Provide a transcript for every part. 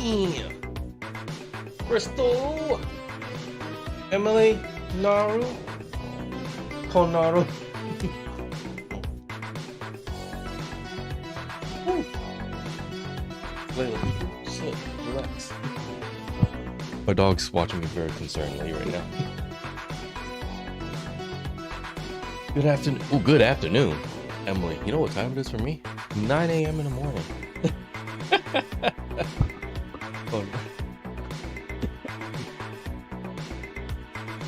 Emily! Crystal! Emily? Naru? Konaru? Layla, sit, relax. My dog's watching me very concernedly right now. Good afternoon. Oh, good afternoon, Emily. You know what time it is for me? 9 a.m. in the morning. Oh, no.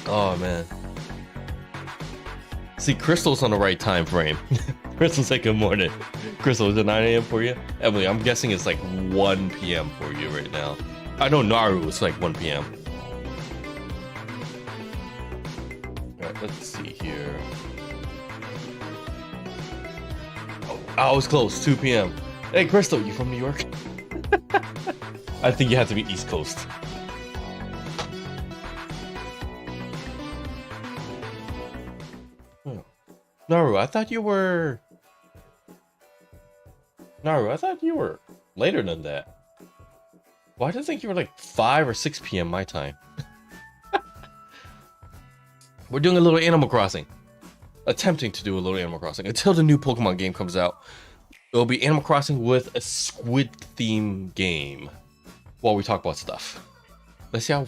Oh man. See, Crystal's on the right time frame. Crystal said good morning. Crystal, is it 9 a.m. for you? Emily, I'm guessing it's like 1 p.m. for you right now. I know Naru, it's like 1 p.m. Alright, let's see here. Oh, I was close, 2 p.m. Hey, Crystal, you from New York? I think you have to be East Coast. Naru, I thought you were later than that. Why did I think you were like 5 or 6 p.m. my time? We're doing a little Animal Crossing. Attempting to do a little Animal Crossing until the new Pokemon game comes out. It'll be Animal Crossing with a squid theme game while we talk about stuff. Let's see how,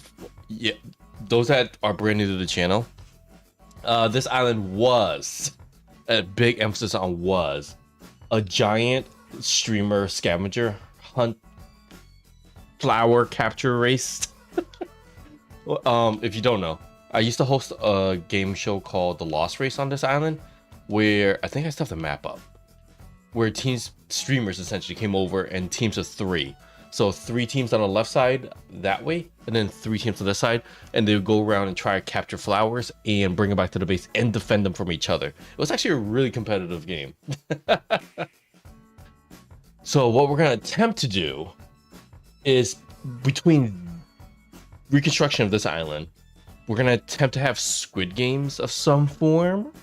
yeah, those that are brand new to the channel, this island was, a big emphasis on was, a giant streamer scavenger hunt flower capture race. If you don't know, I used to host a game show called The Lost Race on this island, where I think I still have the map up, where streamers essentially came over in teams of 3. So 3 teams on the left side that way, and then 3 teams on this side, and they would go around and try to capture flowers and bring them back to the base and defend them from each other. It was actually a really competitive game. So what we're going to attempt to do is, between reconstruction of this island, we're going to attempt to have squid games of some form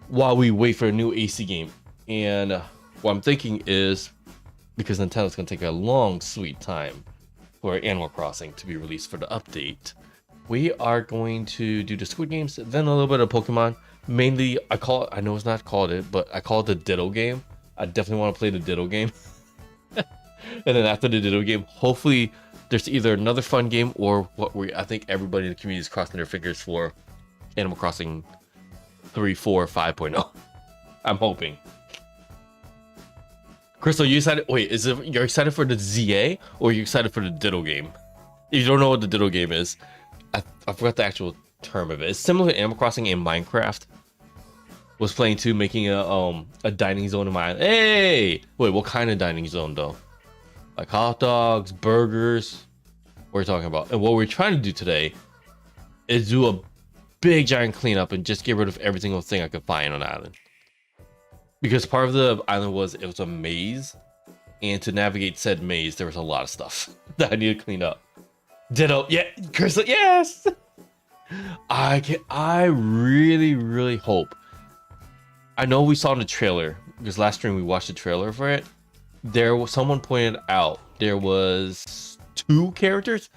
while we wait for a new AC game. And what I'm thinking is, because Nintendo's going to take a long, sweet time for Animal Crossing to be released for the update, we are going to do the Squid Games, then a little bit of Pokemon. Mainly, I know it's not called it, but I call it the Ditto game. I definitely want to play the Ditto game. And then after the Ditto game, hopefully there's either another fun game or I think everybody in the community is crossing their fingers for Animal Crossing 3, 4, 5.0. I'm hoping. Crystal, you excited? Wait, you're excited for the ZA or are you excited for the Ditto game? If you don't know what the Ditto game is, I forgot the actual term of it. It's similar to Animal Crossing in Minecraft. Was playing too, making a dining zone in my island. Hey! Wait, what kind of dining zone though? Like hot dogs, burgers? What are we talking about? And what we're trying to do today is do a big giant cleanup and just get rid of every single thing I could find on the island. Because part of the island was a maze, and to navigate said maze, there was a lot of stuff that I need to clean up. Ditto, yeah, Crystal, yes. I really, really hope. I know we saw in the trailer, because last stream we watched the trailer for it. Someone pointed out there was 2 characters.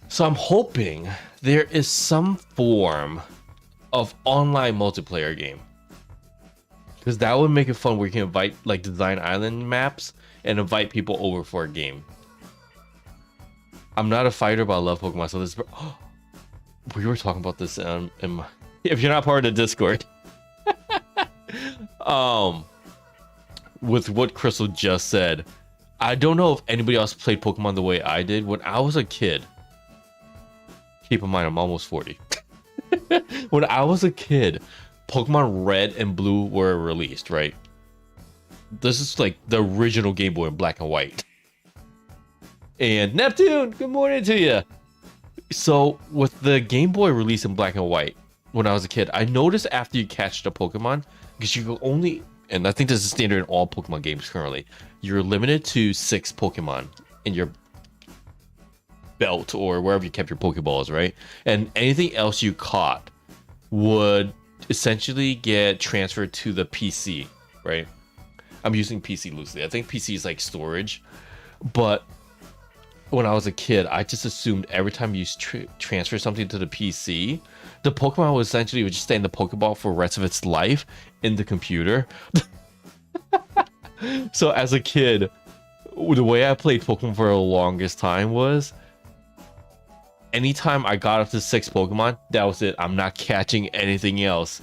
So I'm hoping there is some form of online multiplayer game. Because that would make it fun where you can invite, like, design island maps and invite people over for a game. I'm not a fighter, but I love Pokemon. So this, we were talking about this if you're not part of the Discord. With what Crystal just said, I don't know if anybody else played Pokemon the way I did when I was a kid. Keep in mind, I'm almost 40. When I was a kid, Pokemon Red and Blue were released, right? This is like the original Game Boy in black and white. And Neptune, good morning to you. So with the Game Boy release in black and white, when I was a kid, I noticed after you catch the Pokemon, because you can only, and I think this is standard in all Pokemon games currently, you're limited to 6 Pokemon in your belt or wherever you kept your Pokeballs, right? And anything else you caught would essentially get transferred to the PC, right? I'm using PC loosely. I think PC is like storage, but when I was a kid, I just assumed every time you transfer something to the PC, the Pokemon would essentially just stay in the Pokeball for the rest of its life in the computer. So as a kid, the way I played Pokemon for the longest time was anytime I got up to 6 Pokemon, that was it. I'm not catching anything else.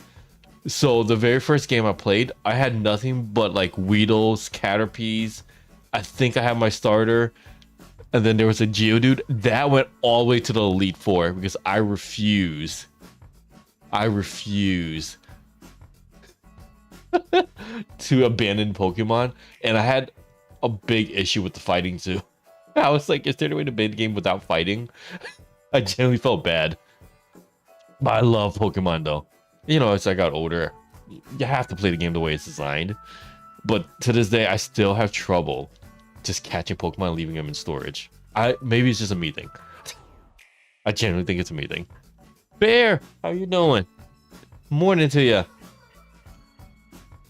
So the very first game I played, I had nothing but like Weedles, Caterpies. I think I had my starter. And then there was a Geodude. That went all the way to the Elite Four because I refuse to abandon Pokemon. And I had a big issue with the fighting too. I was like, is there a way to play the game without fighting? I genuinely felt bad. But I love Pokemon though. You know, as I got older, you have to play the game the way it's designed. But to this day, I still have trouble just catching Pokemon and leaving them in storage. Maybe it's just a me thing. I genuinely think it's a me thing. Bear, how you doing? Morning to ya.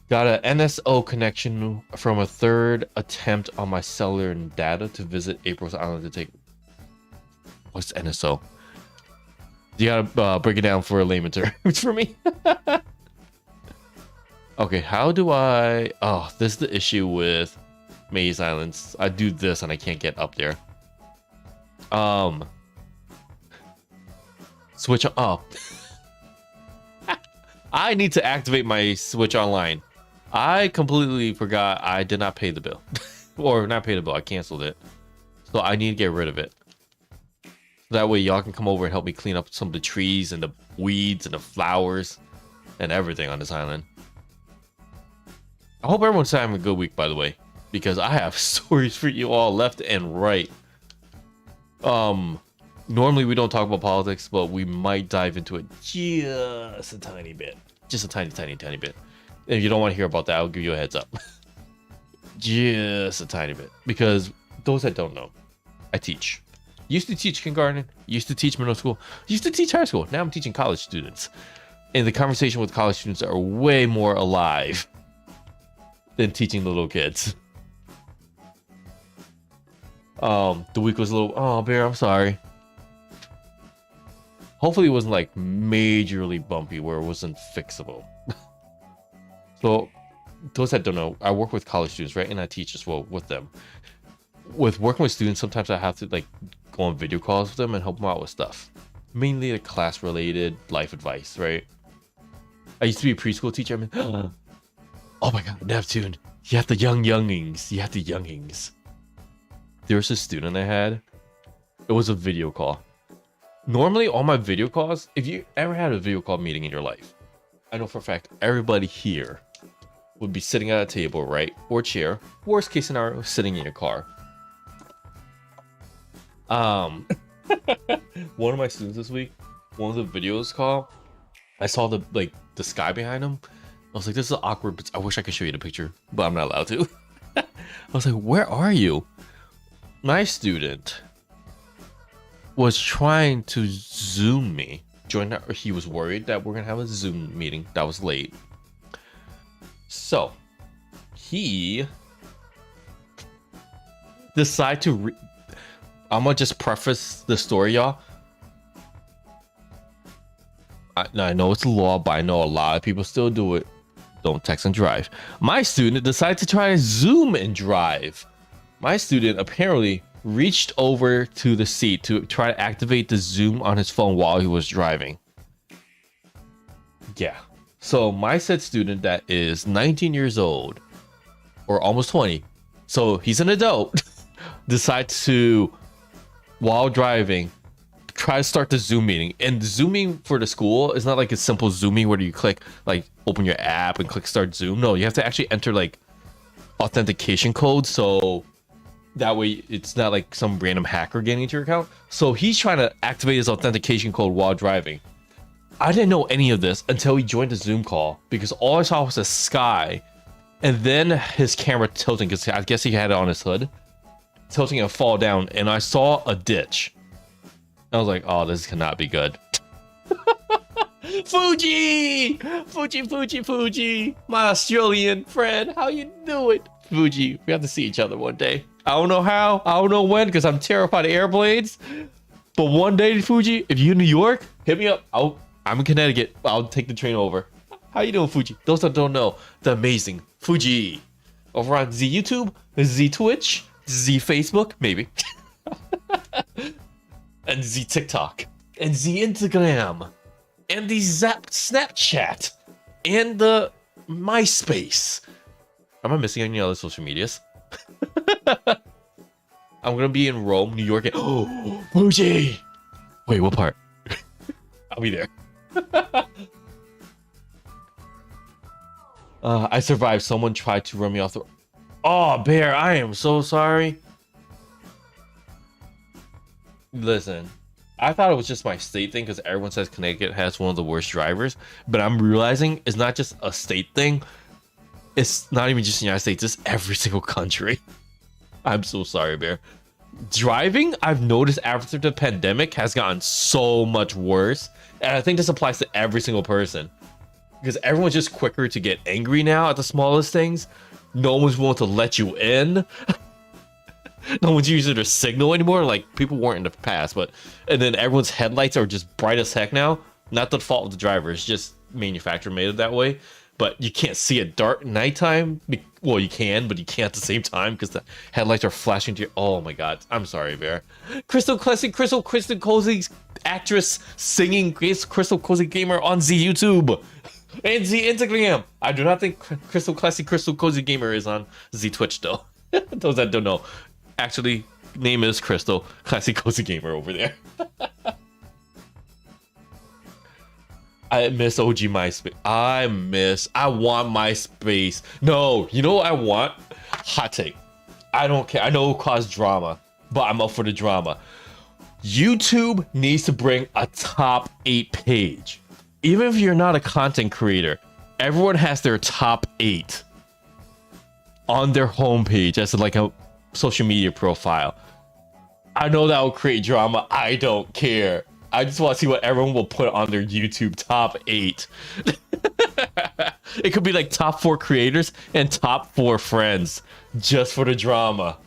Got an NSO connection from a third attempt on my cellular data to visit April's Island to take... What's NSO? You gotta break it down for a layman terms for me. Okay, how do I... Oh, this is the issue with Maze Islands. I do this and I can't get up there. Switch on... Oh. I need to activate my Switch Online. I completely forgot I did not pay the bill. Or not pay the bill, I canceled it. So I need to get rid of it. That way y'all can come over and help me clean up some of the trees and the weeds and the flowers and everything on this island. I hope everyone's having a good week, by the way, because I have stories for you all left and right. Normally we don't talk about politics, but we might dive into it just a tiny bit. Just a tiny bit. And if you don't want to hear about that, I'll give you a heads up. Just a tiny bit. Because those that don't know, I teach. Used to teach kindergarten, used to teach middle school, used to teach high school. Now I'm teaching college students. And the conversation with college students are way more alive than teaching the little kids. The week was a little... Oh, Bear, I'm sorry. Hopefully it wasn't like majorly bumpy where it wasn't fixable. So, those that don't know, I work with college students, right? And I teach as well with them. With working with students, sometimes I have to like go on video calls with them and help them out with stuff. Mainly the class related life advice, right? I used to be a preschool teacher. I mean, oh my god, Neptune. You have the youngings. You have the youngings. There was a student I had. It was a video call. Normally, all my video calls, if you ever had a video call meeting in your life, I know for a fact everybody here would be sitting at a table, right? Or chair. Worst case scenario, sitting in your car. One of my students this week, one of the videos call, I saw the sky behind him. I was like, this is awkward, but I wish I could show you the picture, but I'm not allowed to. I was like, where are you? My student was trying to Zoom me. He was worried that we're gonna have a Zoom meeting that was late. So he decided to I'm gonna just preface the story, y'all. I know it's a law, but I know a lot of people still do it. Don't text and drive. My student decided to try to Zoom and drive. My student apparently reached over to the seat to try to activate the Zoom on his phone while he was driving. Yeah. So my said student that is 19 years old or almost 20, so he's an adult, decides to, while driving, try to start the Zoom meeting. And the Zooming for the school is not like a simple Zooming where you click, like, open your app and click start Zoom. No, you have to actually enter like authentication code, so that way it's not like some random hacker getting into your account. So he's trying to activate his authentication code while driving. I didn't know any of this until he joined the Zoom call, because all I saw was a sky and then his camera tilting, because I guess he had it on his hood, tilting and fall down, and I saw a ditch. I was like, oh, this cannot be good. Fuji! Fuji! My Australian friend, how you doing? Fuji, we have to see each other one day. I don't know how. I don't know when because I'm terrified of airplanes. But one day, Fuji, if you're in New York, hit me up. I'm in Connecticut. I'll take the train over. How you doing, Fuji? Those that don't know, the amazing Fuji. Over on Z YouTube, Z Twitch, Z Facebook, maybe. And Z TikTok. And Z Instagram. And the Zap Snapchat. And the MySpace. Am I missing any other social medias? I'm gonna be in Rome, New York. Oh, Fuji! Wait, what part? I'll be there. I survived. Someone tried to run me off the... Oh, Bear, I am so sorry. Listen, I thought it was just my state thing because everyone says Connecticut has one of the worst drivers. But I'm realizing it's not just a state thing. It's not even just the United States. It's every single country. I'm so sorry, Bear. Driving, I've noticed after the pandemic has gotten so much worse. And I think this applies to every single person. Because everyone's just quicker to get angry now at the smallest things. No one's willing to let you in. No one's using their signal anymore. Like, people weren't in the past. And then everyone's headlights are just bright as heck now. Not the fault of the driver. It's just manufacturer made it that way. But you can't see at dark nighttime. Well, you can, but you can't at the same time because the headlights are flashing to you. Oh my god. I'm sorry, Bear. Crystal Classic, Crystal Cozy actress singing Crystal Cozy Gamer on Z YouTube. And Z Instagram. I do not think Crystal Cozy Gamer is on Z Twitch though. Those that don't know. Actually, name is Crystal Classic Cozy Gamer over there. I miss OG MySpace. I want MySpace. No, you know what I want? Hot take. I don't care. I know it will cause drama, but I'm up for the drama. YouTube needs to bring a top 8 page. Even if you're not a content creator, everyone has their top 8 on their homepage as like a social media profile. I know that will create drama. I don't care. I just want to see what everyone will put on their YouTube top 8. It could be like top 4 creators and top 4 friends just for the drama.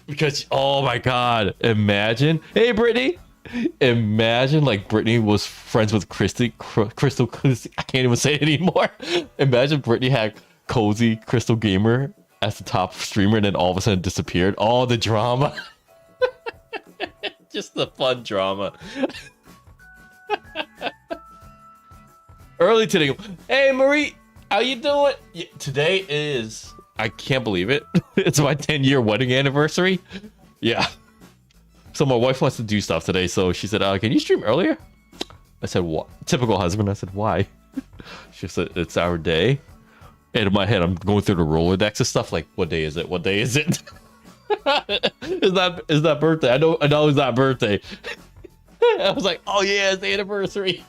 Because, oh my god, imagine. Hey, Brittany. Imagine like Brittany was friends with Crystal. I can't even say it anymore. Imagine Brittany had Cozy Crystal Gamer as the top streamer and then all of a sudden disappeared. All the drama. Just the fun drama. Early today. Hey Marie, how you doing? Yeah, today is, I can't believe it. It's my 10-year wedding anniversary. Yeah. So my wife wants to do stuff today, so she said, can you stream earlier? I said, what? Typical husband. I said, why? She said, it's our day. And in my head, I'm going through the Rolodex and stuff like, what day is it? What day is it? It's not birthday. I know it's not birthday. I was like, oh yeah, it's the anniversary.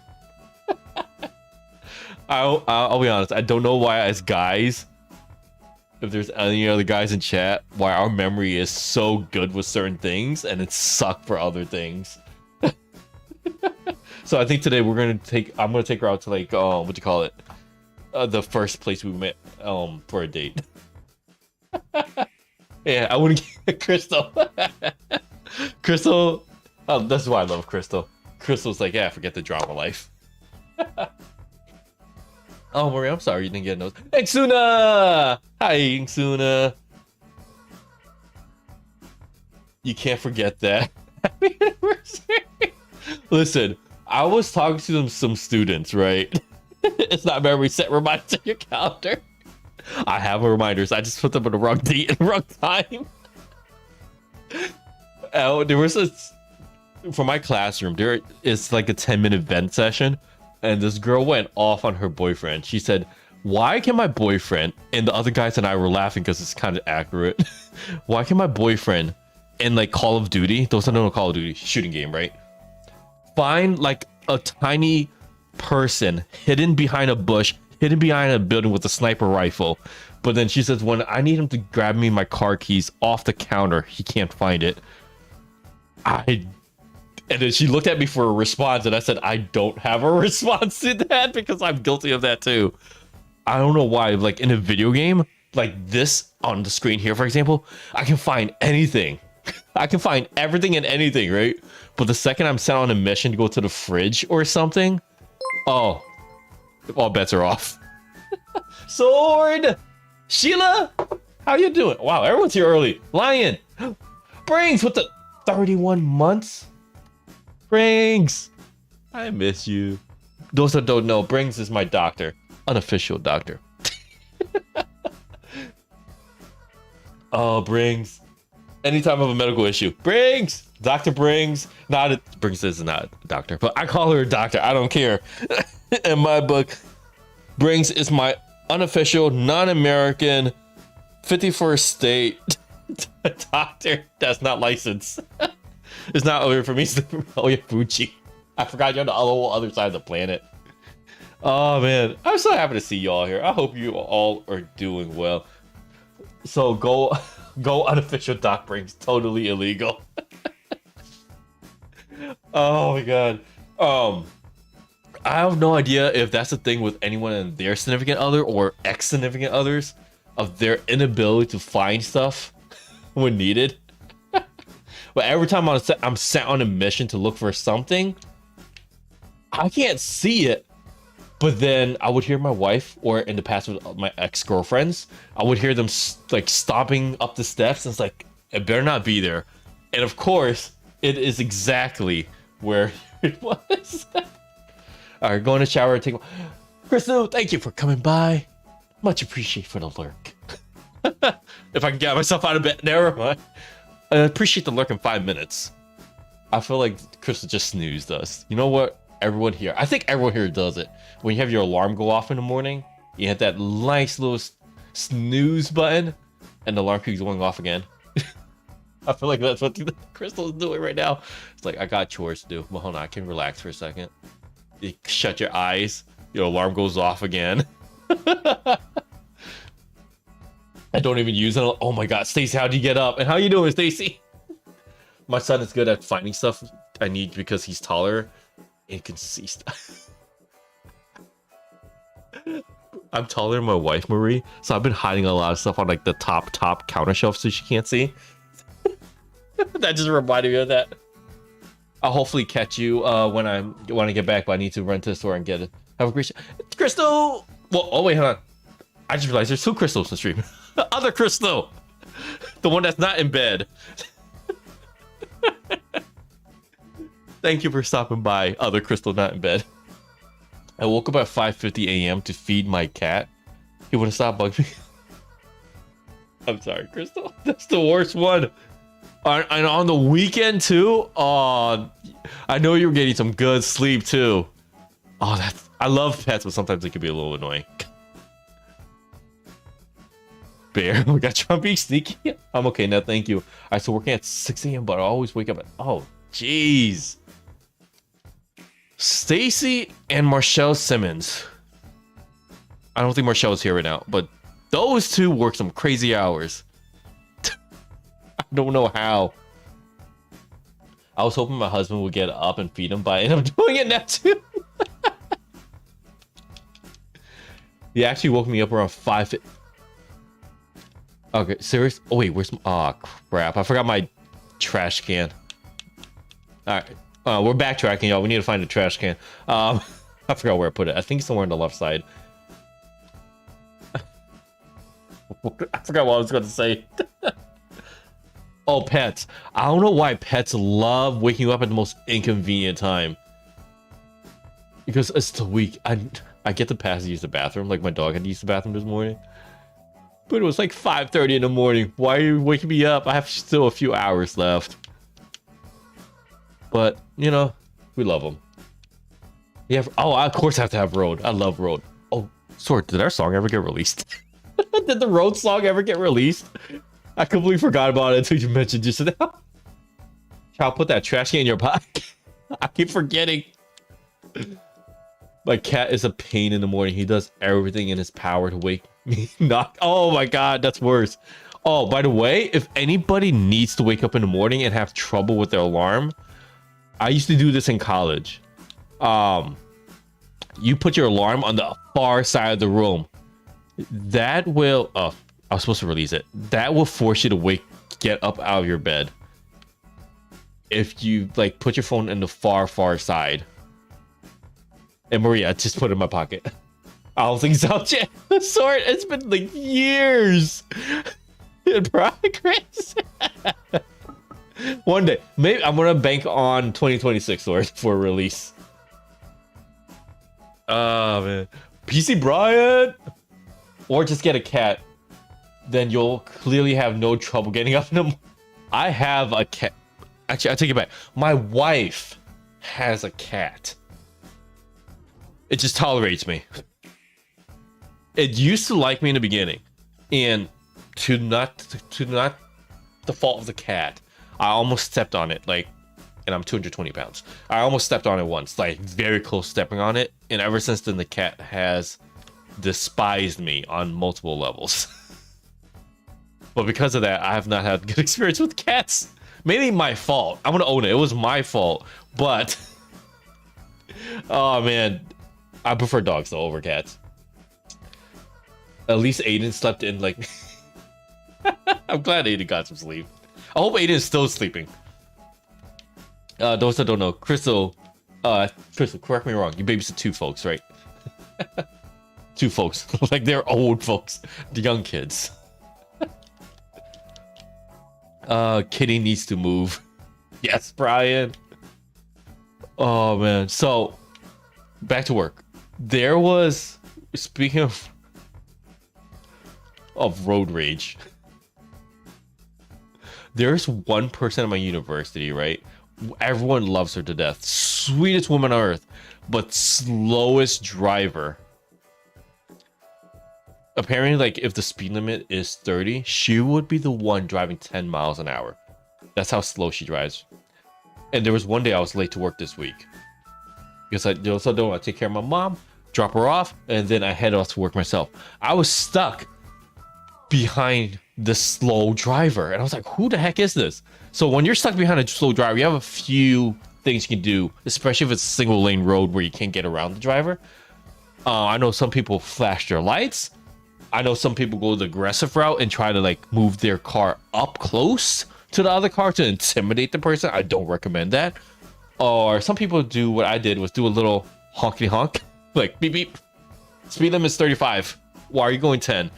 I'll be honest. I don't know why as guys, if there's any other guys in chat, why our memory is so good with certain things and it sucked for other things. So I think today I'm gonna take her out to like what do you call it? The first place we met for a date. Yeah, I wouldn't get Crystal. Crystal, oh, that's why I love Crystal. Crystal's like, yeah, forget the drama life. Oh, Marie, I'm sorry you didn't get a note. Xuna! Hi, Xuna. You can't forget that. Happy anniversary. Listen, I was talking to some students, right? It's not memory set reminders on your calendar. I have reminders. I just put them on the wrong date and wrong time. There was for my classroom, there is like a 10-minute vent session. And this girl went off on her boyfriend. She said, why can my boyfriend, and the other guys and I were laughing because it's kind of accurate. Why can my boyfriend in like Call of Duty, those that don't know Call of Duty, shooting game, right? Find like a tiny person hidden behind a bush, hidden behind a building with a sniper rifle. But then she says, when I need him to grab me my car keys off the counter, he can't find it. And then she looked at me for a response, and I said, I don't have a response to that because I'm guilty of that too. I don't know why. Like in a video game, like this on the screen here, for example, I can find anything. I can find everything and anything, right? But the second I'm sent on a mission to go to the fridge or something, oh, all bets are off. Sword! Sheila! How you doing? Wow, everyone's here early. Lion! Brings with the 31 months? Brings! I miss you. Those that don't know, Brings is my doctor. Unofficial doctor. Oh, Brings. Anytime I have a medical issue. Brings! Dr. Brings. Brings is not a doctor, but I call her a doctor. I don't care. In my book, Brings is my unofficial, non-American, 51st state doctor that's not licensed. It's not over for me. It's from Oyafuji. I forgot you're on the whole other side of the planet. Oh man, I'm so happy to see y'all here. I hope you all are doing well. So go unofficial Doc Brings, totally illegal. Oh my god. I have no idea if that's a thing with anyone and their significant other or ex-significant others, of their inability to find stuff when needed. But every time I'm sent on a mission to look for something, I can't see it. But then I would hear my wife, or in the past with my ex-girlfriends, I would hear them like stomping up the steps, and it's like, it better not be there. And of course, it is exactly where it was. All right, go in the shower and take. Crystal, thank you for coming by. Much appreciated for the lurk. If I can get myself out of bed, never mind. I appreciate the lurk in 5 minutes. I feel like Crystal just snoozed us. You know what? Everyone here, I think everyone here does it. When you have your alarm go off in the morning, you hit that nice little snooze button, and the alarm keeps going off again. I feel like that's what Crystal is doing right now. It's like, I got chores to do. Well, hold on, I can relax for a second. You shut your eyes, your alarm goes off again. I don't even use it. Oh my god, Stacy, how do you get up? And how you doing, Stacy? My son is good at finding stuff I need because he's taller and can see stuff. I'm taller than my wife, Marie, so I've been hiding a lot of stuff on like the top counter shelf so she can't see. That just reminded me of that. I'll hopefully catch you when I get back, but I need to run to the store and get it. Have a great Crystal. Well, oh wait, hold on. I just realized there's 2 Crystals in the stream. Other Crystal, the one that's not in bed. Thank you for stopping by, other Crystal not in bed. I woke up at 5:50 a.m. to feed my cat. He wouldn't stop bugging me. I'm sorry, Crystal. That's the worst one. And on the weekend too. Oh, I know you were getting some good sleep too. Oh, I love pets, but sometimes it can be a little annoying. Bear, we got Trump being sneaky. I'm okay now, thank you. I started working at 6 a.m., but I always wake up at, oh, jeez. Stacy and Marshall Simmons. I don't think Marshall's here right now, but those two work some crazy hours. I don't know how. I was hoping my husband would get up and feed him, but I ended up doing it now too. He actually woke me up around 5. Okay, serious? Oh wait, where's my... Oh crap, I forgot my trash can. Alright, we're backtracking, y'all. We need to find the trash can. I forgot where I put it. I think it's somewhere on the left side. I forgot what I was going to say. Oh, pets. I don't know why pets love waking you up at the most inconvenient time. Because it's the week. I get the pass to use the bathroom. Like my dog had to use the bathroom this morning. But it was like 5:30 in the morning. Why are you waking me up? I have still a few hours left. But, you know, we love them. Yeah. Oh, I of course have to have Road. I love Road. Oh, Sword, did our song ever get released? Did the Road song ever get released? I completely forgot about it until you mentioned just now. I'll put that trash can in your pocket. I keep forgetting. My cat is a pain in the morning. He does everything in his power to wake me up. Oh my god, that's worse. Oh, by the way, if anybody needs to wake up in the morning and have trouble with their alarm, I used to do this in college. You put your alarm on the far side of the room. That will... Oh, I was supposed to release it. That will force you to get up out of your bed. If you like put your phone in the far side. And Maria, just put it in my pocket. I don't think it's out yet. Sorry, it's been like years in progress. One day, maybe I'm gonna bank on 2026 for a release. Oh man, PC Brian, or just get a cat. Then you'll clearly have no trouble getting up in the morning. I have a cat. Actually, I take it back. My wife has a cat. It just tolerates me. It used to like me in the beginning, and to not the fault of the cat, I almost stepped on it. Like, and I'm 220 pounds. I almost stepped on it once, like very close stepping on it. And ever since then, the cat has despised me on multiple levels. But because of that, I have not had good experience with cats. Mainly my fault. I'm gonna own it. It was my fault. But oh man, I prefer dogs though over cats. At least Aiden slept in like. I'm glad Aiden got some sleep. I hope Aiden is still sleeping. Those that don't know, Crystal, correct me wrong. You babysit two folks, right? Two folks, like they're old folks, the young kids. Kitty needs to move. Yes, Brian. Oh man. So back to work. There was, speaking of road rage. There's one person at my university, right? Everyone loves her to death. Sweetest woman on earth, but slowest driver. Apparently, like, if the speed limit is 30, she would be the one driving 10 miles an hour. That's how slow she drives. And there was one day I was late to work this week. Because I also don't want to take care of my mom, drop her off, and then I head off to work myself. I was stuck behind the slow driver. And I was like, who the heck is this? So when you're stuck behind a slow driver, you have a few things you can do, especially if it's a single lane road where you can't get around the driver. I know some people flash their lights. I know some people go the aggressive route and try to like move their car up close to the other car to intimidate the person. I don't recommend that. Or some people do what I did, was do a little honky honk, like beep beep. Speed limit is 35. Why are you going 10?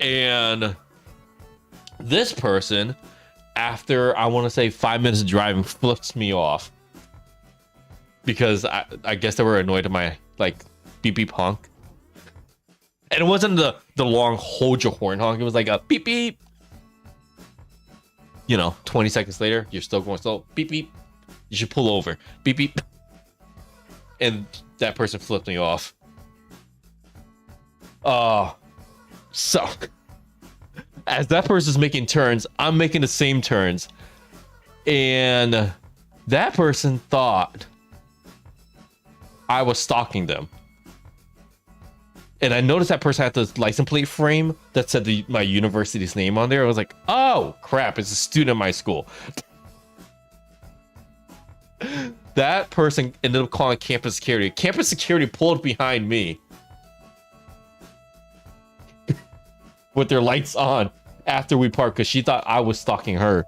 And this person, after I want to say 5 minutes of driving, flips me off because I guess they were annoyed at my like beep beep honk. And it wasn't the long hold your horn honk. It was like a beep beep. You know, 20 seconds later, you're still going slow. Beep beep. You should pull over. Beep beep. And that person flipped me off. So as that person's making turns, I'm making the same turns. And that person thought I was stalking them. And I noticed that person had this license plate frame that said my university's name on there. I was like, oh crap, it's a student at my school. That person ended up calling campus security. Campus security pulled behind me with their lights on after we parked because she thought I was stalking her.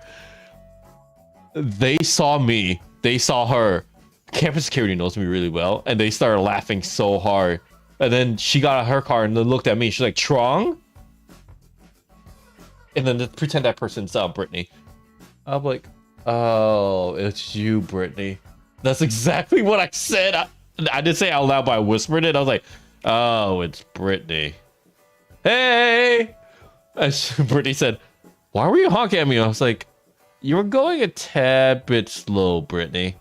They saw me, they saw her. Campus security knows me really well, and they started laughing so hard. And then she got out of her car and then looked at me. She's like, Trong? And then pretend that person's Brittany. I'm like, oh, it's you, Brittany. That's exactly what I said. I didn't say it out loud, but I whispered it. I was like, oh, it's Brittany. Hey! And Brittany said, why were you honking at me? I was like, you were going a tad bit slow, Brittany.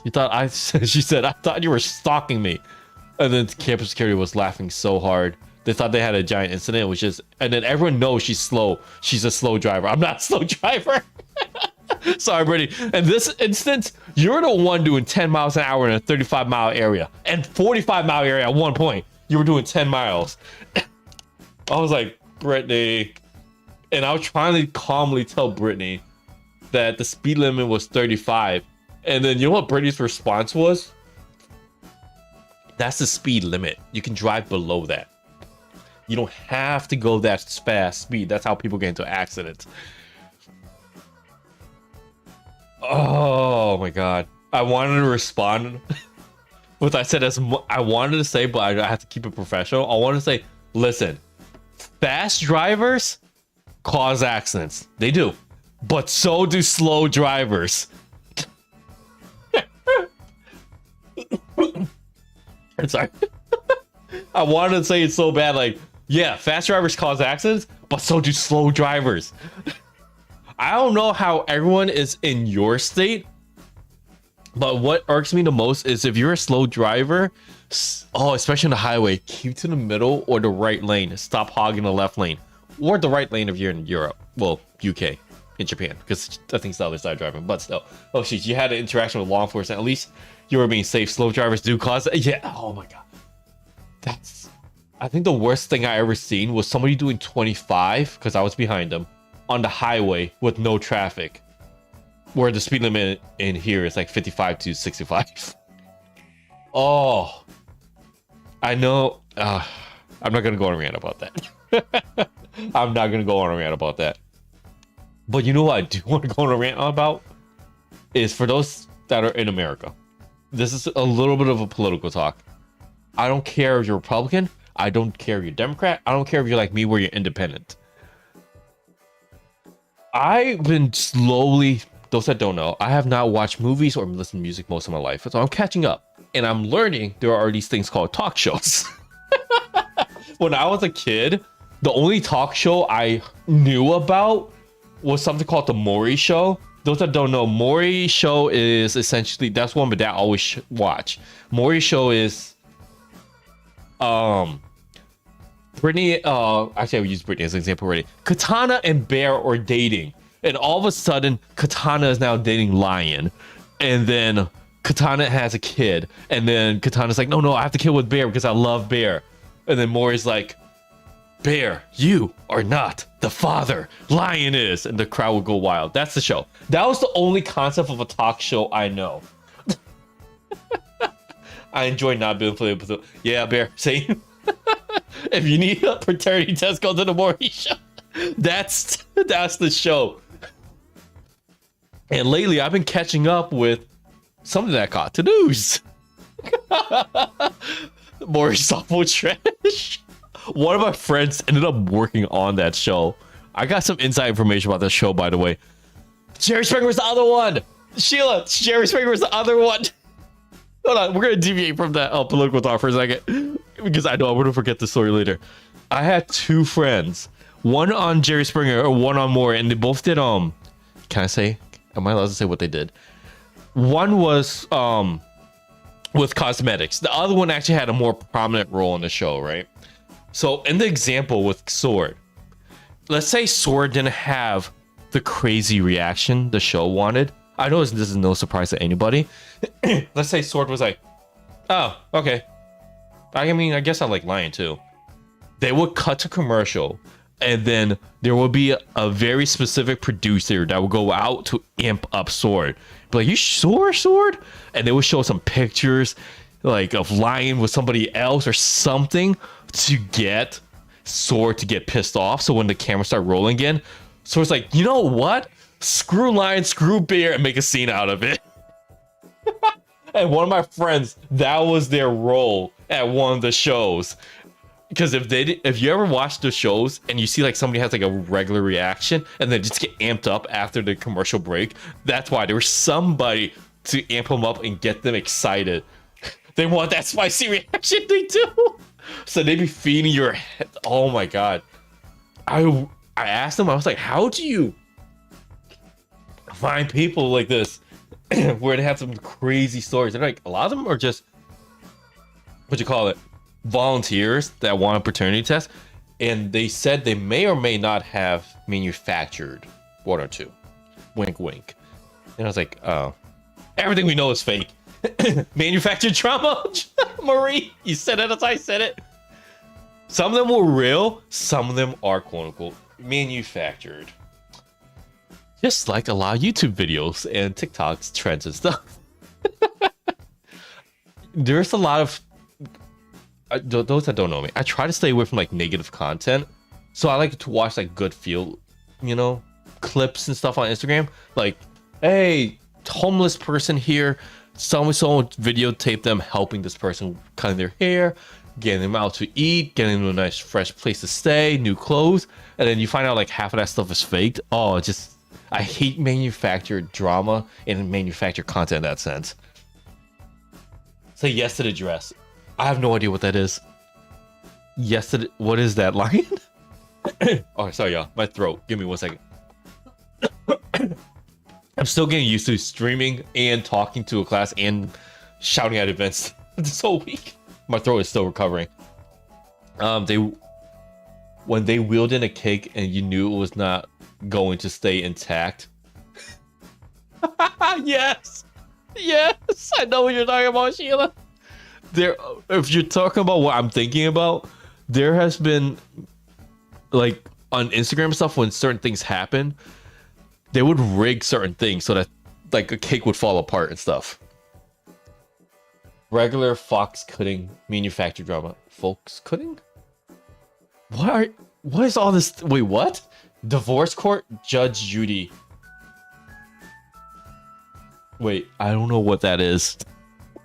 She said, I thought you were stalking me. And then campus security was laughing so hard. They thought they had a giant incident, which is, and then everyone knows she's slow. She's a slow driver. I'm not a slow driver. Sorry, Brittany. In this instance, you're the one doing 10 miles an hour in a 35-mile area and 45-mile area at one point. You were doing 10 miles. I was like, Brittany. And I was trying to calmly tell Brittany that the speed limit was 35. And then you know what Brittany's response was? That's the speed limit. You can drive below that. You don't have to go that fast speed. That's how people get into accidents. Oh my god. I wanted to respond with I said as I wanted to say, but I have to keep it professional. I want to say, listen, fast drivers cause accidents. They do. But so do slow drivers. Sorry. I wanted to say it so bad, like, yeah, fast drivers cause accidents, but so do slow drivers. I don't know how everyone is in your state, but what irks me the most is if you're a slow driver, especially on the highway, keep to the middle or the right lane. Stop hogging the left lane. Or the right lane if you're in Europe. Well, UK. In Japan. Because I think it's the other side driving. But still. Oh, shit. You had an interaction with law enforcement. At least you were being safe. Slow drivers do cause... Yeah. Oh, my God. That's... I think the worst thing I ever seen was somebody doing 25, because I was behind them, on the highway with no traffic. Where the speed limit in here is like 55 to 65. Oh. I know... I'm not going to go on a rant about that. I'm not going to go on a rant about that. But you know what I do want to go on a rant about? Is for those that are in America. This is a little bit of a political talk. I don't care if you're Republican. I don't care if you're Democrat. I don't care if you're like me where you're independent. I've been slowly, those that don't know, I have not watched movies or listened to music most of my life. So I'm catching up. And I'm learning there are these things called talk shows. When I was a kid, the only talk show I knew about was something called the Maury Show. Those that don't know, Maury Show is essentially, that's one my dad always watch. Maury Show is Britney, actually I would use Britney as an example already. Katana and Bear are dating, and all of a sudden Katana is now dating Lion, and then Katana has a kid, and then Katana's like, no, I have to kill with Bear because I love Bear. And then Maury's like, Bear, you are not the father. Lion is. And the crowd will go wild. That's the show. That was the only concept of a talk show I know. I enjoy not being political. Yeah, Bear, same. If you need a paternity test, go to the Maury Show. That's the show. And lately, I've been catching up with something that caught the news. Maury's awful trash. One of my friends ended up working on that show. I got some inside information about this show, by the way. Jerry Springer was the other one. Sheila, Jerry Springer was the other one. Hold on, we're gonna deviate from that political talk for a second because I know I'm gonna forget the story later. I had two friends, one on Jerry Springer or one on Maury, and they both did Can I say? Am I allowed to say what they did? One was with cosmetics. The other one actually had a more prominent role in the show, right? So in the example with Sword, let's say Sword didn't have the crazy reaction the show wanted. I know this is no surprise to anybody. Let's say Sword was like, oh, okay. I mean, I guess I like Lion too. They would cut to commercial, and then there will be a very specific producer that will go out to amp up Sword. Be like, you sure, Sword? And they would show some pictures like of Lion with somebody else or something to get Sword to get pissed off. So when the camera start rolling again, Sword's like, you know what? Screw Lion, screw Bear, and make a scene out of it. And one of my friends, that was their role at one of the shows. Because if you ever watch the shows and you see like somebody has like a regular reaction and then just get amped up after the commercial break, that's why there was somebody to amp them up and get them excited. They want that spicy reaction, they do. So they be feeding your head. Oh my god. I asked them, I was like, how do you find people like this where they have some crazy stories? And like, a lot of them are just, what you call it, volunteers that want a paternity test. And they said they may or may not have manufactured one or two. Wink, wink. And I was like, oh, everything we know is fake. Manufactured trauma. Marie, you said it as I said it. Some of them were real, some of them are quote unquote manufactured. Just like a lot of YouTube videos and TikToks, trends and stuff. There's a lot of those that don't know me, I try to stay away from like negative content. So I like to watch like good feel, clips and stuff on Instagram. Like, hey, homeless person here. Someone videotape them helping this person cutting their hair, getting them out to eat, getting them a nice fresh place to stay, new clothes, and then you find out like half of that stuff is faked. Oh, I hate manufactured drama and manufactured content in that sense. Say yes to the dress. I have no idea what that is. Yes to the, what is that, lion? Oh, sorry, y'all. My throat. Give me 1 second. I'm still getting used to streaming and talking to a class and shouting at events this whole week. My throat is still recovering. When they wheeled in a cake and you knew it was not going to stay intact. Yes, I know what you're talking about, Sheila. If you're talking about what I'm thinking about, there has been like on Instagram stuff when certain things happen, they would rig certain things so that like a cake would fall apart and stuff. Regular fox cutting manufactured drama. Folks cutting? What is all this? Wait, what? Divorce court, Judge Judy. Wait, I don't know what that is.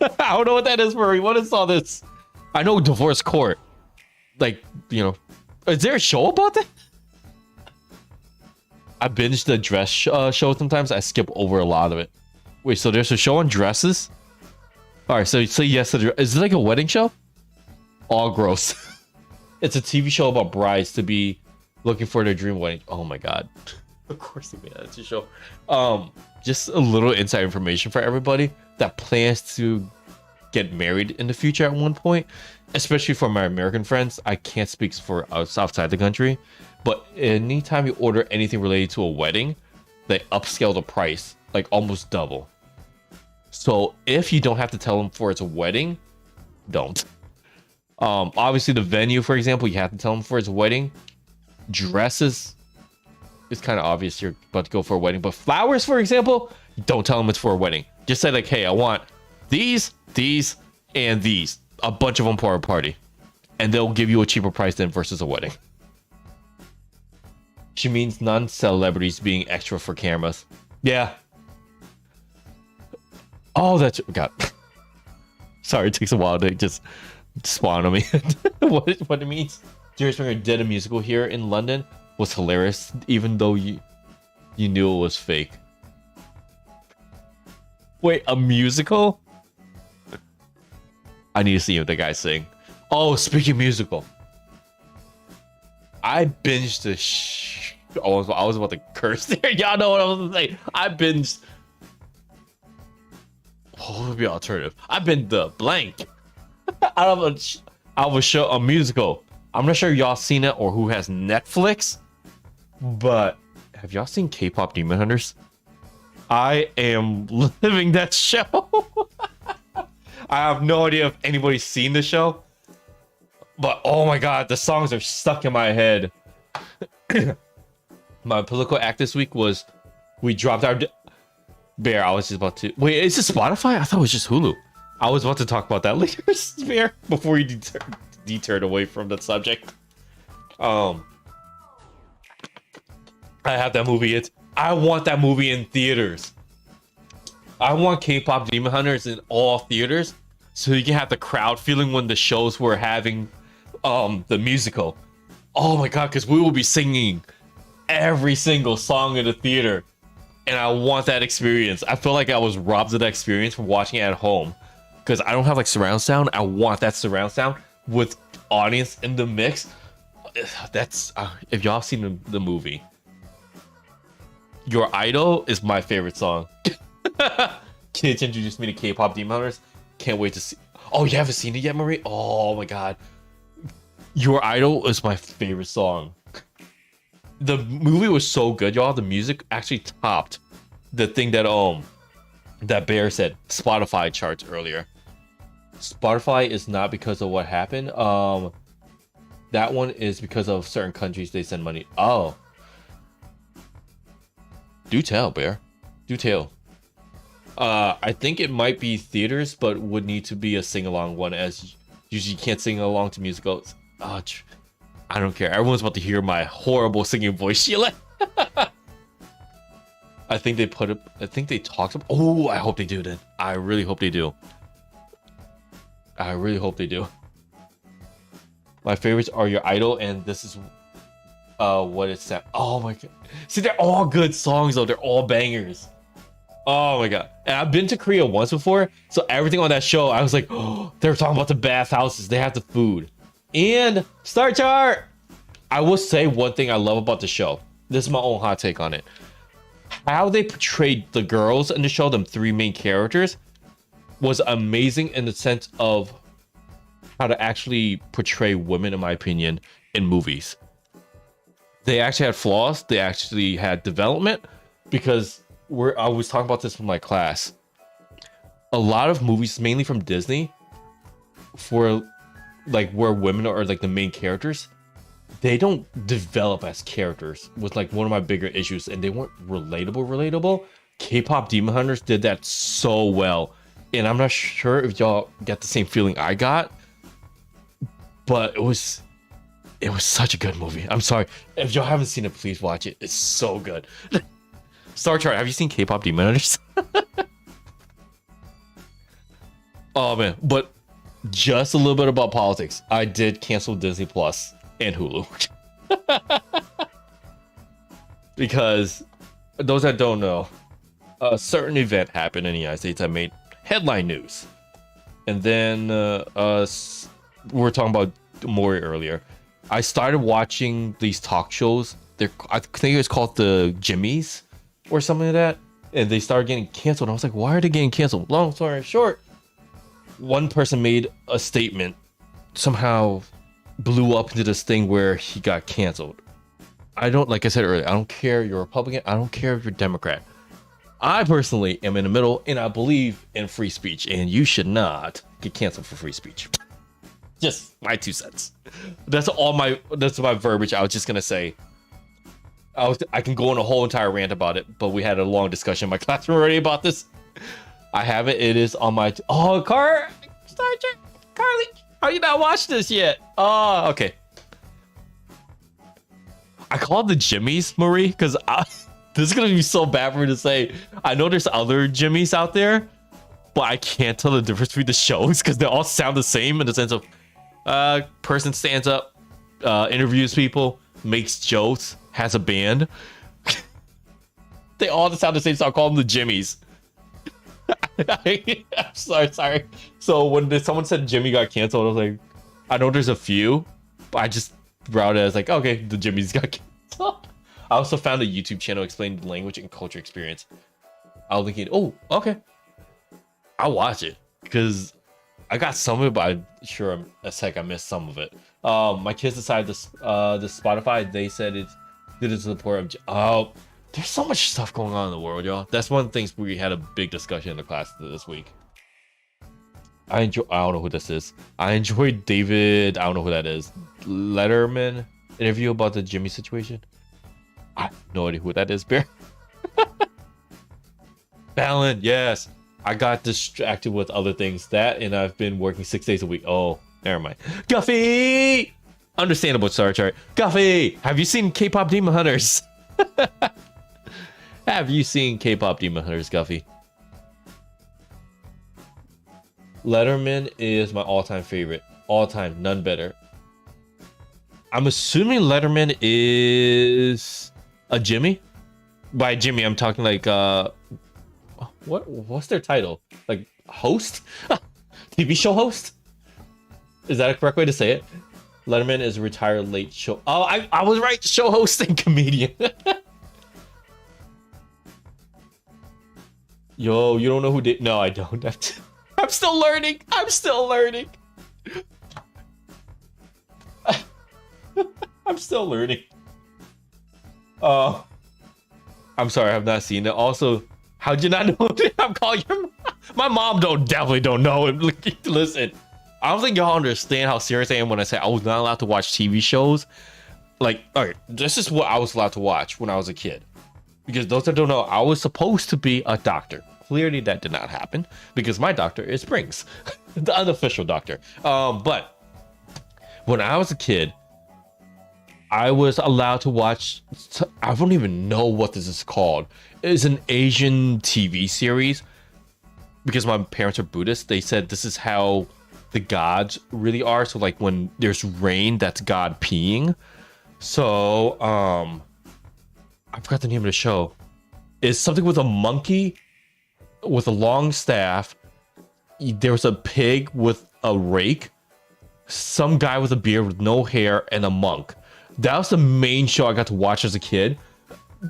I don't know what that is, Murray. What is all this? I know divorce court. Like, is there a show about that? I binge the dress show sometimes. I skip over a lot of it. Wait, so there's a show on dresses? All right, so yes, is it like a wedding show? All gross. It's a TV show about brides to be looking for their dream wedding. Oh my god. Of course they made that into a show. Just a little inside information for everybody that plans to get married in the future at one point, especially for my American friends. I can't speak for us outside the country, but anytime you order anything related to a wedding, they upscale the price, like almost double. So if you don't have to tell them for it's a wedding, don't. Obviously the venue, for example, you have to tell them for it's a wedding. Dresses, it's kind of obvious you're about to go for a wedding, but flowers, for example, don't tell them it's for a wedding. Just say like, hey, I want these, and these, a bunch of them for a party, and they'll give you a cheaper price than versus a wedding. She means non-celebrities being extra for cameras. Yeah. Oh, that's God. Sorry, it takes a while to just spawn on me. what it means. Jerry Springer did a musical here in London. Was hilarious, even though you knew it was fake. Wait, a musical? I need to see the guy sing. Oh, speaking of musical, I binged the I was about to curse there. Y'all know what I was gonna say. I binged. What would be an alternative? I binged the blank out of a musical. I'm not sure y'all seen it or who has Netflix, but have y'all seen K-pop Demon Hunters? I am living that show. I have no idea if anybody's seen the show, but oh my god, the songs are stuck in my head. My political act this week was we dropped our Bear. I was just about to wait. Is it Spotify? I thought it was just Hulu. I was about to talk about that later, Bear, before you deterred away from the subject. I have that movie. I want that movie in theaters. I want K-pop Demon Hunters in all theaters, so you can have the crowd feeling when the shows were having the musical. Oh my god, because we will be singing every single song in the theater, and I want that experience. I feel like I was robbed of that experience from watching it at home, because I don't have like surround sound. I want that surround sound with audience in the mix. That's if y'all seen the movie, Your Idol is my favorite song. Kids introduced me to K-pop Demon Hunters. Can't wait to see. Oh, you haven't seen it yet, Marie? Oh my god, Your Idol is my favorite song. The movie was so good, y'all. The music actually topped the thing that Bear said Spotify charts earlier. Spotify is not because of what happened. That one is because of certain countries they send money. Oh, do tell, Bear. Do tell. I think it might be theaters, but would need to be a sing-along one, as usually you can't sing along to musicals. I don't care. Everyone's about to hear my horrible singing voice, Sheila. I think they put it. I think they talked about. Oh, I hope they do. Then I really hope they do. I really hope they do. My favorites are Your Idol, and this is what it's at. Oh my god! See, they're all good songs though. They're all bangers. Oh my god! And I've been to Korea once before, so everything on that show, I was like, oh, they're talking about the bathhouses. They have the food and Star Chart. I will say one thing I love about the show. This is my own hot take on it. How they portrayed the girls in the show, them three main characters, was amazing in the sense of how to actually portray women, in my opinion, in movies. They actually had flaws. They actually had development, because I was talking about this with my class. A lot of movies, mainly from Disney, for like where women are like the main characters, they don't develop as characters, was like one of my bigger issues, and they weren't relatable. K-pop Demon Hunters did that so well, and I'm not sure if y'all get the same feeling I got, but it was such a good movie. I'm sorry if y'all haven't seen it, please watch it. It's so good. Star Chart, have you seen K-pop Demon Hunters? Oh man, but just a little bit about politics. I did cancel Disney Plus and Hulu. Because those that don't know, a certain event happened in the United States that made headline news. And then we were talking about Maury earlier. I started watching these talk shows. I think it's called the Jimmys or something like that. And they started getting canceled. I was like, why are they getting canceled? Long story short, one person made a statement, somehow blew up into this thing where he got canceled. Like I said earlier, I don't care if you're Republican, I don't care if you're Democrat. I personally am in the middle, and I believe in free speech, and you should not get canceled for free speech. Just my 2 cents. That's my verbiage. I was just gonna say. I can go on a whole entire rant about it, but we had a long discussion in my classroom already about this. I have it. It is on my. Oh, Carly, how you not watched this yet? Oh, okay. I call it the Jimmys, Marie, because this is gonna be so bad for me to say. I know there's other Jimmys out there, but I can't tell the difference between the shows because they all sound the same in the sense of person stands up, interviews people, makes jokes, has a band. They all sound the same, so I'll call them the Jimmys. I'm sorry. So when someone said Jimmy got canceled, I was like, I know there's a few, but I just routed it as like, okay, the Jimmys got canceled. I also found a YouTube channel explaining the language and culture experience. I was thinking, oh, okay, I'll watch it because I got some of it, but I'm sure as heck I missed some of it. My kids decided the Spotify. They said it did it to the point of there's so much stuff going on in the world, y'all. That's one of the things we had a big discussion in the class this week. I don't know who this is. I enjoyed David. I don't know who that is. Letterman interview about the Jimmy situation. I have no idea who that is, Bear. Fallon, yes. I got distracted with other things. That, and I've been working 6 days a week. Oh, never mind. Guffy! Understandable, Star Chart. Guffy, have you seen K-pop Demon Hunters? Have you seen K-pop Demon Hunters, Guffy? Letterman is my all-time favorite. All-time, none better. I'm assuming Letterman is a Jimmy. By Jimmy, I'm talking like what's their title? Like host? TV show host? Is that a correct way to say it? Letterman is a retired late show. Oh, I was right. Show host and comedian. Yo, you don't know who did? No, I don't. I'm still learning. I'm still learning. I'm still learning. I'm sorry, I've not seen it. Also, how'd you not know that I'm calling your mom? My mom definitely don't know. Listen, I don't think y'all understand how serious I am when I say I was not allowed to watch TV shows. Like, all right, this is what I was allowed to watch when I was a kid. Because those that don't know, I was supposed to be a doctor. Clearly that did not happen because my doctor is Springs. The unofficial doctor. But when I was a kid, I was allowed to watch. I don't even know what this is called. It's an Asian TV series. Because my parents are Buddhist, they said this is how the gods really are. So like when there's rain, that's God peeing. So I forgot the name of the show. It's something with a monkey with a long staff. There was a pig with a rake, some guy with a beard with no hair, and a monk. That was the main show I got to watch as a kid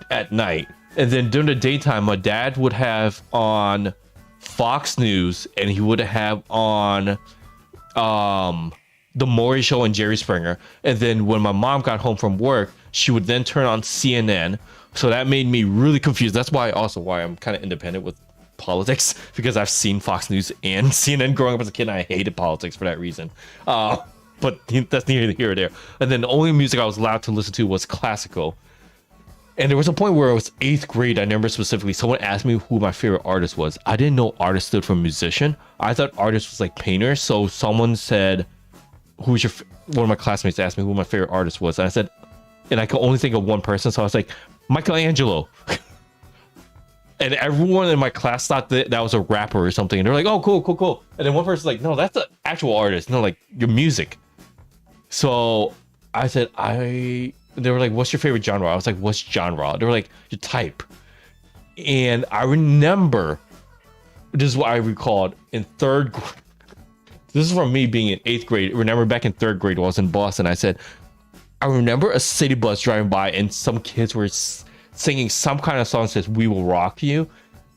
at night. And then during the daytime, my dad would have on Fox News, and he would have on the Maury Show and Jerry Springer. And then when my mom got home from work, she would then turn on CNN. So that made me really confused. That's why I'm kind of independent with politics, because I've seen Fox News and CNN growing up as a kid, and I hated politics for that reason. But that's neither here or there. And then the only music I was allowed to listen to was classical. And there was a point where it was 8th grade. I remember specifically someone asked me who my favorite artist was. I didn't know artist stood for musician. I thought artist was like painter. So someone said, "Who's your?" One of my classmates asked me who my favorite artist was, and I said, and I could only think of one person. So I was like, Michelangelo. And everyone in my class thought that was a rapper or something. And they're like, "Oh, cool." And then one person's like, "No, that's an actual artist." No, like your music. So I said, they were like, "What's your favorite genre?" I was like, "What's genre?" They were like, "Your type." And I remember, this is what I recalled in 3rd grade. This is from me being in 8th grade. Remember back in 3rd grade, I was in Boston. I said, I remember a city bus driving by and some kids were singing some kind of song that says, "We will rock you."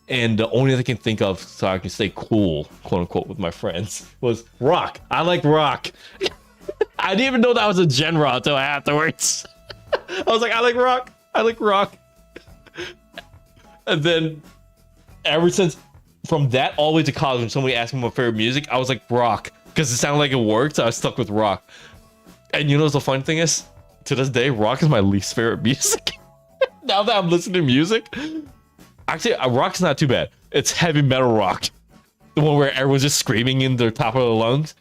And the only thing I can think of, so I can stay cool, quote unquote, with my friends, was rock. I like rock. I didn't even know that was a genre until afterwards. I was like, I like rock. And then ever since, from that all the way to college, when somebody asked me my favorite music, I was like rock, because it sounded like it worked, so I was stuck with rock. And you know what the funny thing is? To this day, rock is my least favorite music. Now that I'm listening to music, actually, rock's not too bad. It's heavy metal rock. The one where everyone's just screaming in their top of their lungs.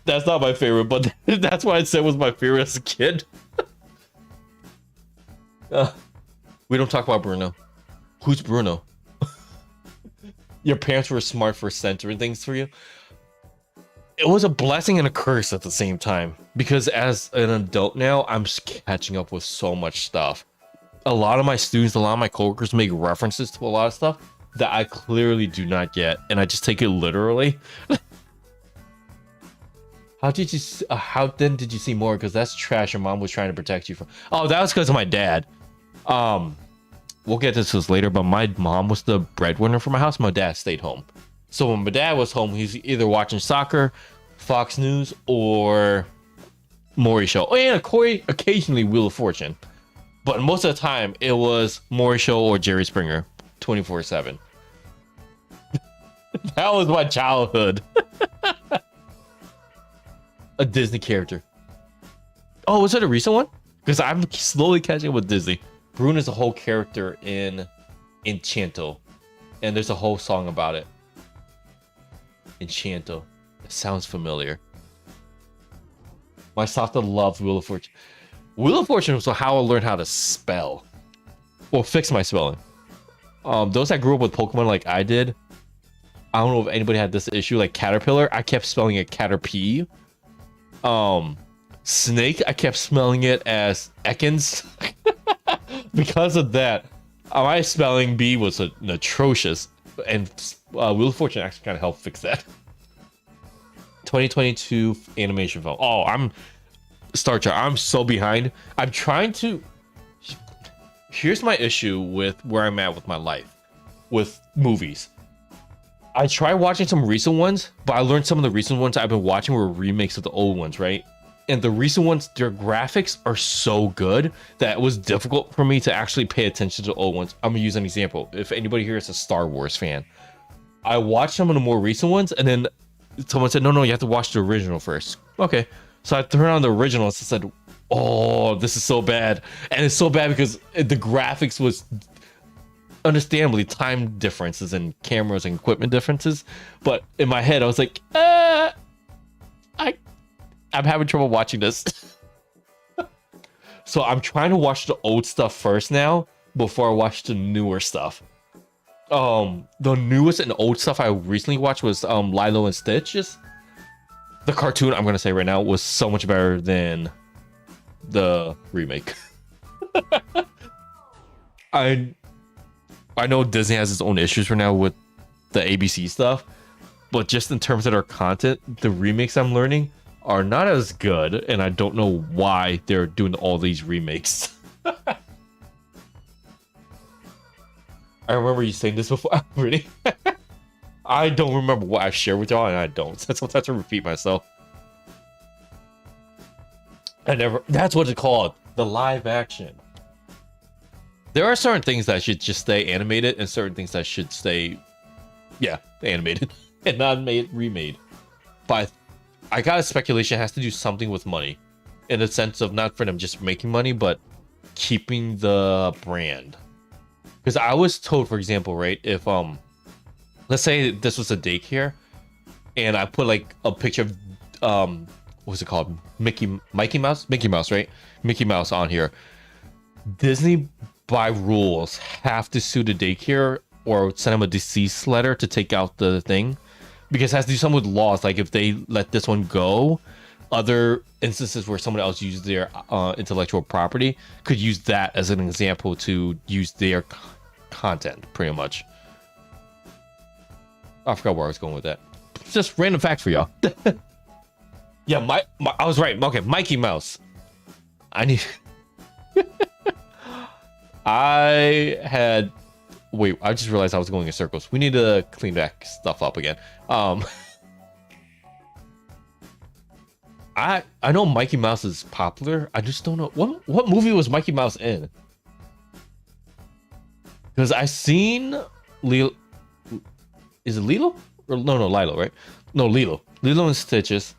That's not my favorite, but that's what I said was my favorite as a kid. We don't talk about Bruno. Who's Bruno? Your parents were smart for censoring things for you. It was a blessing and a curse at the same time, because as an adult now, I'm catching up with so much stuff. A lot of my students, a lot of my coworkers make references to a lot of stuff that I clearly do not get, and I just take it literally. How then did you see more? Because that's trash your mom was trying to protect you from. Oh, that was because of my dad. We'll get to this later, but my mom was the breadwinner for my house. My dad stayed home. So when my dad was home, he's either watching soccer, Fox News, or Maury Show. Oh, and occasionally Wheel of Fortune. But most of the time, it was Maury Show or Jerry Springer, 24/7. That was my childhood. A Disney character. Oh, was it a recent one? Because I'm slowly catching up with Disney. Bruno is a whole character in Enchanto. And there's a whole song about it. Enchanto. It sounds familiar. My Softa loved Wheel of Fortune. Wheel of Fortune was how I learned how to spell. Well, fix my spelling. Those that grew up with Pokemon like I did, I don't know if anybody had this issue, like Caterpillar, I kept spelling it Caterpie. Snake, I kept spelling it as Ekans. Because of that, my spelling bee was atrocious, and Wheel of Fortune actually kind of helped fix that. 2022 animation film. Oh, I'm Star Trek. I'm so behind. I'm trying to. Here's my issue with where I'm at with my life, with movies. I tried watching some recent ones, but I learned some of the recent ones I've been watching were remakes of the old ones, right? And the recent ones, their graphics are so good that it was difficult for me to actually pay attention to the old ones. I'm gonna use an example. If anybody here is a Star Wars fan, I watched some of the more recent ones, and then someone said, no, you have to watch the original first. Okay. So I turned on the original and said, oh, this is so bad. And it's so bad because the graphics was understandably time differences and cameras and equipment differences, but in my head I was like, I'm having trouble watching this. So I'm trying to watch the old stuff first now before I watch the newer stuff. The newest and old stuff I recently watched was Lilo and Stitch. The cartoon, I'm gonna say right now, was so much better than the remake. I know Disney has its own issues right now with the ABC stuff, but just in terms of their content, the remakes I'm learning are not as good, and I don't know why they're doing all these remakes. I remember you saying this before. Really? I don't remember what I've shared with y'all, and I don't. Sometimes I have to repeat myself. That's what it's called. The live action. There are certain things that should just stay animated, and certain things that should stay, yeah, animated and not remade. But I got a speculation it has to do something with money, in the sense of not for them just making money, but keeping the brand. Because I was told, for example, right, if let's say this was a daycare, and I put like a picture of what's it called, Mickey Mouse, right, Mickey Mouse on here, Disney by rules have to sue the daycare or send them a deceased letter to take out the thing, because it has to do something with laws. Like if they let this one go, other instances where someone else used their intellectual property could use that as an example to use their content, pretty much. I forgot where I was going with that. Just random facts for y'all. Yeah, I was right. Okay, Mikey Mouse. I need. Wait, I just realized I was going in circles. We need to clean that stuff up again. I know Mikey Mouse is popular. I just don't know what movie was Mikey Mouse in. Because I seen Lilo. Is it Lilo? Or no, Lilo, right? No, Lilo. Lilo and Stitches.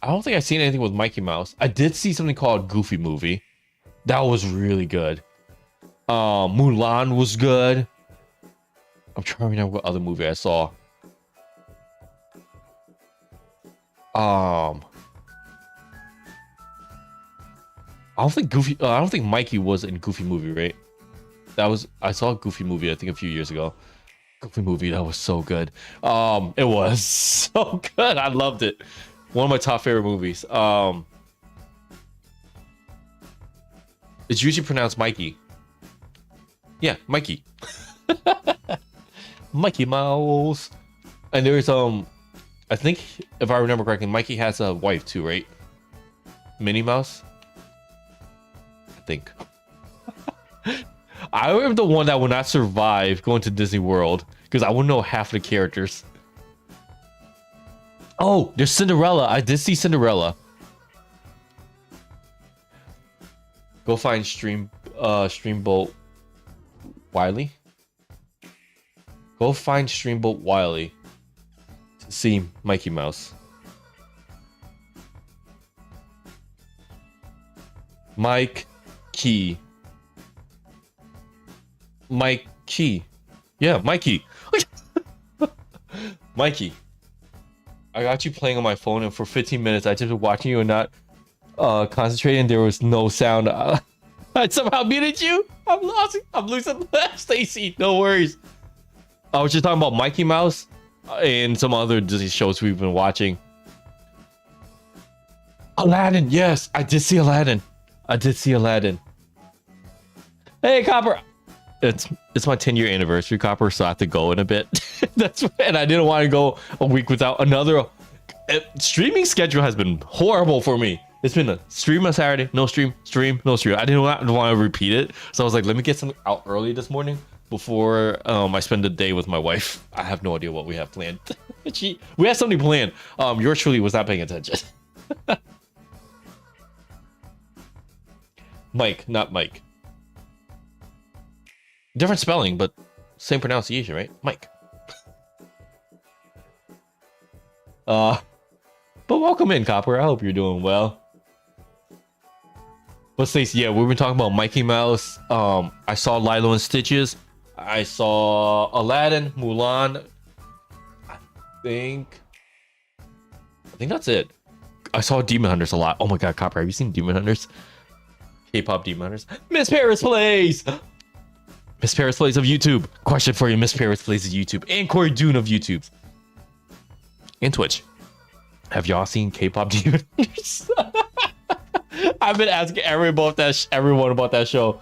I don't think I've seen anything with Mikey Mouse. I did see something called Goofy Movie. That was really good. Mulan was good. I'm trying to remember what other movie I saw. I don't think Mikey was in Goofy Movie, right? I saw a Goofy Movie I think a few years ago. Goofy Movie, that was so good. It was so good. I loved it. One of my top favorite movies. It's usually pronounced Mikey. Yeah, Mikey. Mikey Mouse. And there's I think if I remember correctly, Mikey has a wife too, right? Minnie Mouse. I think. I am the one that will not survive going to Disney World because I wouldn't know half the characters. Oh, there's Cinderella. I did see Cinderella. Go find Streamboat Wiley. Go find Streamboat Wiley to see Mikey Mouse. Mike Key. Yeah, Mikey. Mikey. I got you playing on my phone, and for 15 minutes I just been watching you and not concentrating. There was no sound. I somehow muted you. I'm losing Stacy. No worries. I was just talking about Mikey Mouse and some other Disney shows we've been watching. Aladdin. Yes, I did see Aladdin. Hey, Copper. It's my 10-year anniversary, Copper, so I have to go in a bit. And I didn't want to go a week without another. Streaming schedule has been horrible for me. It's been a stream on Saturday, no stream, no stream. I didn't want to repeat it, so I was like, let me get something out early this morning before I spend the day with my wife. I have no idea what we have planned. We had something planned. Yours truly was not paying attention. Mike, not Mike. Different spelling, but same pronunciation, right? Mike. But welcome in, Copper. I hope you're doing well. But Stacey, yeah, we've been talking about Mickey Mouse. I saw Lilo and Stitches. I saw Aladdin, Mulan. I think that's it. I saw Demon Hunters a lot. Oh my god, Copper, have you seen Demon Hunters? K-pop Demon Hunters. Miss Paris Plays! Miss Paris Plays of YouTube. Question for you, Miss Paris Plays of YouTube. And Corey Dune of YouTube. And Twitch. Have y'all seen K-pop Demon Hunters? I've been asking everyone about that show.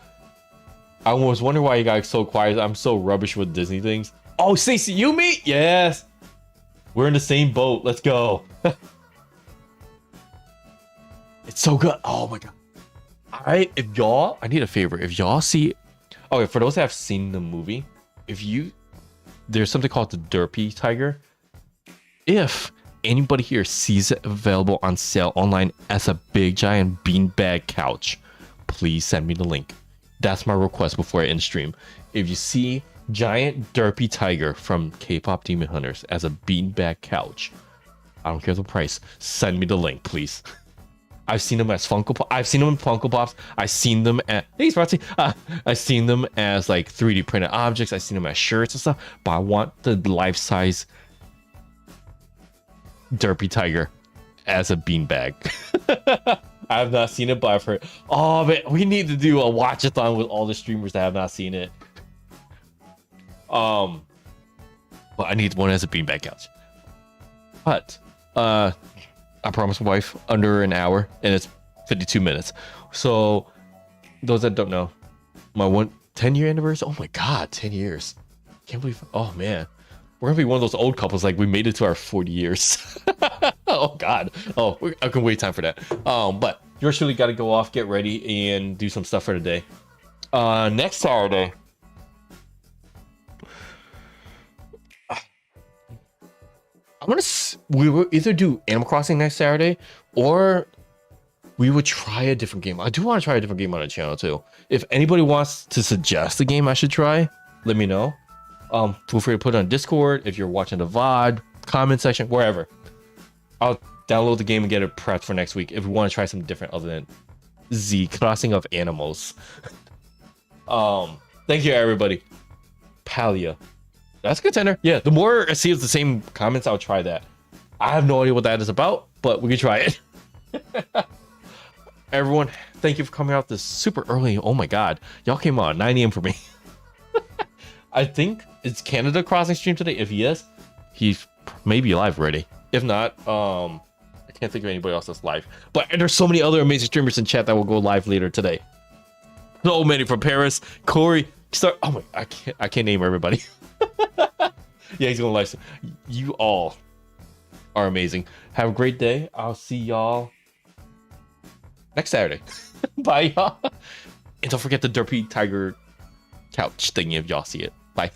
I was wondering why you guys so quiet. I'm so rubbish with Disney things. Oh, Stacey, you me? Yes. We're in the same boat. Let's go. It's so good. Oh my god. All right, if y'all, I need a favor. If y'all see, okay, for those that have seen the movie, there's something called the Derpy Tiger. If anybody here sees it available on sale online as a big giant beanbag couch, please send me the link. That's my request before I end stream. If you see giant Derpy Tiger from K-pop Demon Hunters as a beanbag couch, I don't care the price, send me the link, please. I've seen them as Funko Pop. I've seen them in Funko Pops. I've seen them at I've seen them as like 3D printed objects. I've seen them as shirts and stuff. But I want the life-size Derpy Tiger as a beanbag. I have not seen it, but I've heard. Oh man, we need to do a watch-a-thon with all the streamers that have not seen it. But I need one as a beanbag couch. But I promised my wife under an hour, and it's 52 minutes. So, those that don't know, my 10-year anniversary. Oh my god, 10 years! Can't believe. Oh man, we're gonna be one of those old couples. Like we made it to our 40 years. Oh god. Oh, I can wait time for that. But yours truly got to go off, get ready, and do some stuff for the day. Next Saturday. We will either do Animal Crossing next Saturday, or we would try a different game. I do want to try a different game on the channel too. If anybody wants to suggest a game I should try, let me know. Feel free to put it on Discord. If you're watching the VOD, comment section, wherever. I'll download the game and get it prepped for next week if we want to try something different other than Z Crossing of Animals. Thank you everybody. Palia. That's a contender. Yeah, the more I see of the same comments, I'll try that. I have no idea what that is about, but we can try it. Everyone, thank you for coming out this super early. Oh my god. Y'all came on 9 a.m. for me. I think it's Canada Crossing stream today. If yes, he's maybe live already. If not, I can't think of anybody else that's live. But there's so many other amazing streamers in chat that will go live later today. So many from Paris, Corey, oh my, I can't name everybody. Yeah, he's gonna live. You all are amazing. Have a great day. I'll see y'all next Saturday. Bye, y'all. And don't forget the Derpy Tiger couch thingy if y'all see it. Bye.